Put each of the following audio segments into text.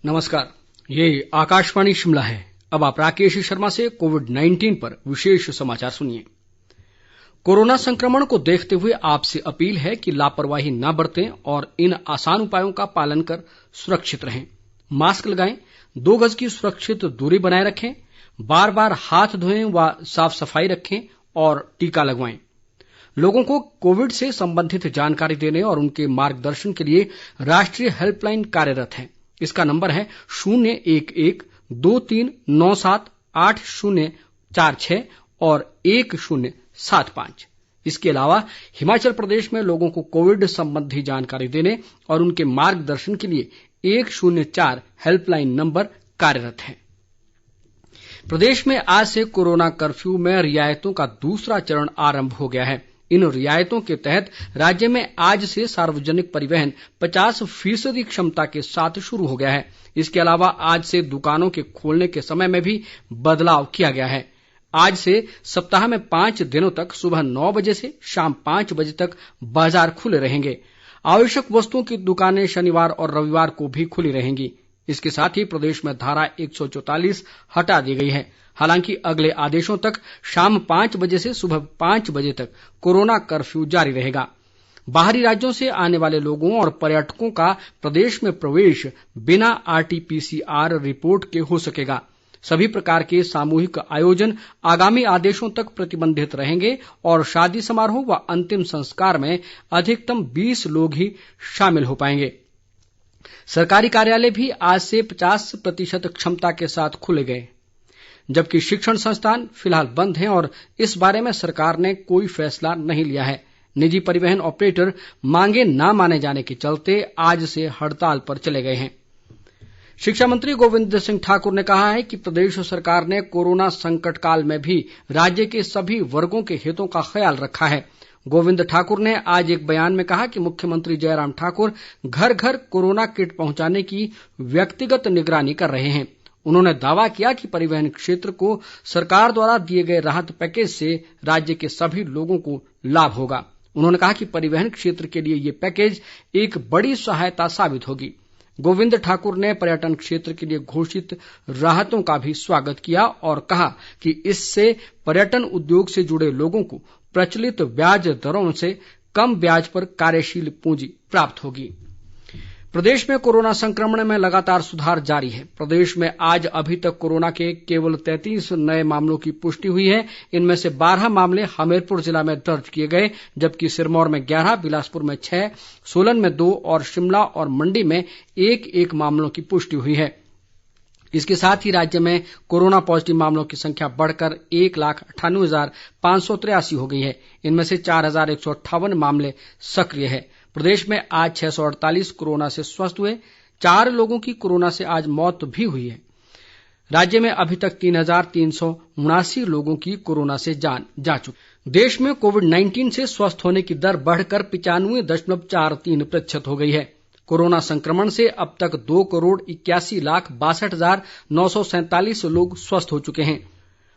नमस्कार, ये आकाशवाणी शिमला है। अब आप राकेश शर्मा से कोविड-19 पर विशेष समाचार सुनिए। कोरोना संक्रमण को देखते हुए आपसे अपील है कि लापरवाही न बरतें और इन आसान उपायों का पालन कर सुरक्षित रहें। मास्क लगाएं, 2 गज की सुरक्षित दूरी बनाए रखें, बार बार हाथ धोएं व साफ सफाई रखें और टीका लगवाएं। लोगों को कोविड से संबंधित जानकारी देने और उनके मार्गदर्शन के लिए राष्ट्रीय हेल्पलाइन कार्यरत है। इसका नंबर है 011-2397-8046 और 1075। इसके अलावा हिमाचल प्रदेश में लोगों को कोविड संबंधी जानकारी देने और उनके मार्गदर्शन के लिए 104 हेल्पलाइन नंबर कार्यरत है। प्रदेश में आज से कोरोना कर्फ्यू में रियायतों का दूसरा चरण आरंभ हो गया है। इन रियायतों के तहत राज्य में आज से सार्वजनिक परिवहन 50% क्षमता के साथ शुरू हो गया है। इसके अलावा आज से दुकानों के खोलने के समय में भी बदलाव किया गया है। आज से सप्ताह में 5 दिनों तक सुबह 9 बजे से शाम 5 बजे तक बाजार खुले रहेंगे। आवश्यक वस्तुओं की दुकानें शनिवार और रविवार को भी खुली रहेंगी। इसके साथ ही प्रदेश में धारा 144 हटा दी गई है। हालांकि अगले आदेशों तक शाम 5 बजे से सुबह 5 बजे तक कोरोना कर्फ्यू जारी रहेगा। बाहरी राज्यों से आने वाले लोगों और पर्यटकों का प्रदेश में प्रवेश बिना RT-PCR रिपोर्ट के हो सकेगा। सभी प्रकार के सामूहिक आयोजन आगामी आदेशों तक प्रतिबंधित रहेंगे और शादी समारोह व अंतिम संस्कार में अधिकतम 20 लोग ही शामिल हो पाएंगे। सरकारी कार्यालय भी आज से 50% क्षमता के साथ खुले गए, जबकि शिक्षण संस्थान फिलहाल बंद हैं और इस बारे में सरकार ने कोई फैसला नहीं लिया है। निजी परिवहन ऑपरेटर मांगे न माने जाने के चलते आज से हड़ताल पर चले गए हैं। शिक्षा मंत्री गोविंद सिंह ठाकुर ने कहा है कि प्रदेश सरकार ने कोरोना संकट काल में भी राज्य के सभी वर्गों के हितों का ख्याल रखा है। गोविंद ठाकुर ने आज एक बयान में कहा कि मुख्यमंत्री जयराम ठाकुर घर घर कोरोना किट पहुंचाने की व्यक्तिगत निगरानी कर रहे हैं। उन्होंने दावा किया कि परिवहन क्षेत्र को सरकार द्वारा दिए गए राहत पैकेज से राज्य के सभी लोगों को लाभ होगा। उन्होंने कहा कि परिवहन क्षेत्र के लिए ये पैकेज एक बड़ी सहायता साबित होगी। गोविंद ठाकुर ने पर्यटन क्षेत्र के लिए घोषित राहतों का भी स्वागत किया और कहा कि इससे पर्यटन उद्योग से जुड़े लोगों को प्रचलित ब्याज दरों से कम ब्याज पर कार्यशील पूंजी प्राप्त होगी। प्रदेश में कोरोना संक्रमण में लगातार सुधार जारी है। प्रदेश में आज अभी तक कोरोना के केवल 33 नए मामलों की पुष्टि हुई है। इनमें से 12 मामले हमीरपुर जिला में दर्ज किए गए, जबकि सिरमौर में 11, बिलासपुर में 6, सोलन में 2 और शिमला और मंडी में 1-1 मामलों की पुष्टि हुई है। इसके साथ ही राज्य में कोरोना पॉजिटिव मामलों की संख्या बढ़कर 1,98,583 हो गई है। इनमें से 4,158 मामले सक्रिय है। प्रदेश में आज 648 कोरोना से स्वस्थ हुए। 4 लोगों की कोरोना से आज मौत भी हुई है। राज्य में अभी तक 3,379 लोगों की कोरोना से जान जा चुकी। देश में कोविड-19 से स्वस्थ होने की दर बढ़कर 95.43% हो गई है। कोरोना संक्रमण से अब तक 2,81,62,947 लोग स्वस्थ हो चुके हैं।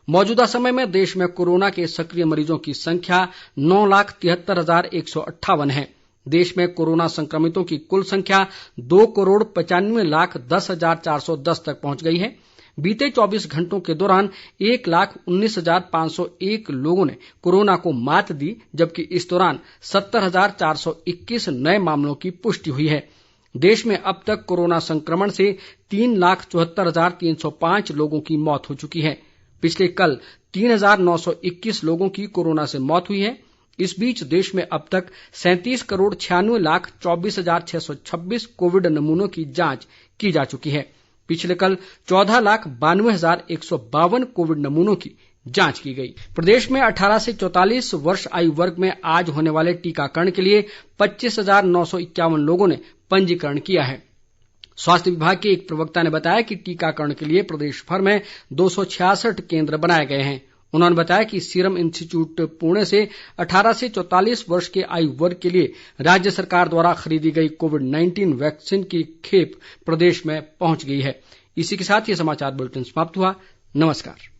मौजूदा समय में देश में कोरोना के सक्रिय मरीजों की संख्या 9,73,158 है। देश में कोरोना संक्रमितों की कुल संख्या 2,95,10,410 तक पहुंच गई है। बीते 24 घंटों के दौरान 1,19,501 लोगों ने कोरोना को मात दी, जबकि इस दौरान 70,421 नए मामलों की पुष्टि हुई है। देश में अब तक कोरोना संक्रमण से 3,74,305 लोगों की मौत हो चुकी है। पिछले कल 3,921 लोगों की कोरोना से मौत हुई है। इस बीच देश में अब तक 37,96,24,626 कोविड नमूनों की जांच की जा चुकी है। पिछले कल 14,92,152 कोविड नमूनों की जांच की गई। प्रदेश में 18 से 44 वर्ष आयु वर्ग में आज होने वाले टीकाकरण के लिए 25,951 लोगों ने पंजीकरण किया है। स्वास्थ्य विभाग के एक प्रवक्ता ने बताया कि टीकाकरण के लिए प्रदेश भर में 266 केंद्र बनाए गए हैं। उन्होंने बताया कि सीरम इंस्टीट्यूट पुणे से 18 से 44 वर्ष के आयु वर्ग के लिए राज्य सरकार द्वारा खरीदी गई कोविड-19 वैक्सीन की खेप प्रदेश में पहुंच गई है। इसी के साथ ये समाचार बुलेटिन समाप्त हुआ। नमस्कार।